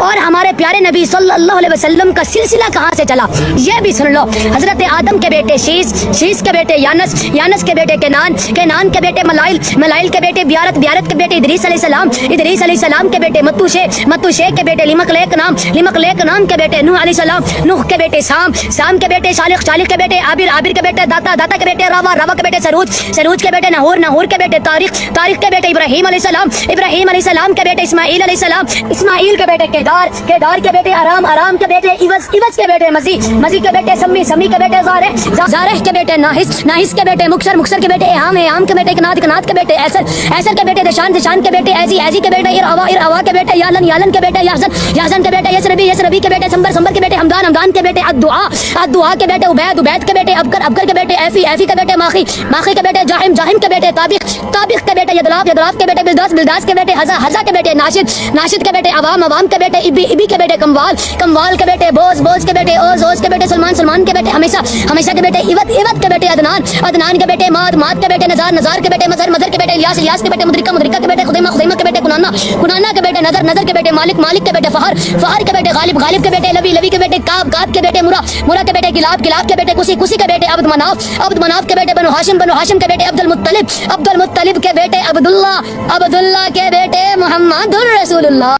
اور ہمارے پیارے نبی صلی اللہ علیہ وسلم کا سلسلہ کہاں سے چلا یہ بھی سن لو. حضرت آدم کے بیٹے شیش، شیش کے بیٹے یانس، یانس کے بیٹے کینان، کینان کے بیٹے ملائل، ملائل کے بیٹے بیارت، بیارت کے بیٹے ادریس علیہ السلام، ادریس علیہ السلام کے بیٹے متوشے، متوشے کے بیٹے لمک لیک نام، لمک لیک نام کے بیٹے نوح علیہ السلام، نوح کے بیٹے سام، سام کے بیٹے شالق، شالق کے بیٹے عابر، عابر کے بیٹے داتا، داتا کے بیٹے راوا، راوا کے بیٹے سروج، سروج کے بیٹے نہور، نہور کے بیٹے تاریخ، تاریخ کے بیٹے ابراہیم علیہ السلام، ابراہیم علیہ السلام کے بیٹے اسماعیل علیہ السلام، اسماعیل کے بیٹے کیدار، کیدار کے بیٹے ارام، ارام کے بیٹے عوض، عوض کے بیٹے مزی، مزی کے بیٹے سمی، سمی کے بیٹے زارح، زارح کے بیٹے ناحس، ناحس کے بیٹے مکسر، مکسر کے بیٹے احام، احام کے بیٹے کنات، کنات کے بیٹے ایسر، ایسر کے بیٹے دشان، دشان کے بیٹے ایزی، ایزی کے بیٹے ارعوا، ارعوا کے بیٹے یالن، یالن کے بیٹے یحزن، یحزن کے بیٹے یسربی، یسربی کے بیٹے سمبر، سمبر کے بیٹے حمدان، حمدان کے بیٹے الدعاء، الدعاء کے بیٹے عبید، عبید کے بیٹے ابکر، ابکر کے بیٹے ایفی، ایفی کے بیٹے ماخی، ماخی کے بیٹے جاہم، جاہم کے بیٹے طابق، طابق کے بیٹے یدلاف، یدلاف کے بیٹے بلداس، بلداس کے بیٹے حزا، حزا کے بیٹے ناشد، ناشد کے بیٹے عوام، عوام کے بیٹے ابی، ابی کے بیٹے کموال، کموال کے بیٹے بوز، بوز کے بیٹے اوز، اوز کے بیٹے سلمان، سلمان کے بیٹے ہمیشہ، ہمیشہ کے بیٹے عوت، عوت کے بیٹے عدنان، عدنان کے بیٹے ماد، ماد کے بیٹے نزار، نزار کے بیٹے مظہر، مظہر کے بیٹے الیاس، الیاس کے بیٹے مدرکہ، مدرکہ کے بیٹے خدیمہ، خدیمہ کے بیٹے کنانا، کنانا کے بیٹے نظر، نظر کے بیٹے مالک، مالک کے بیٹے فہر، فہر کے بیٹے غالب، غالب کے بیٹے لوی، لوی کے بیٹے کعب، کعب کے بیٹے مرا، مرا کے بیٹے گلاب، گلاب کے بیٹے کسی، کسی کے بیٹے عبد مناف، عبد مناف کے بیٹے بنو ہاشم، بنو ہاشم کے بیٹے عبد المطلب، عبد المطلب کے بیٹے عبداللہ، عبداللہ کے بیٹے محمد الرسول اللہ.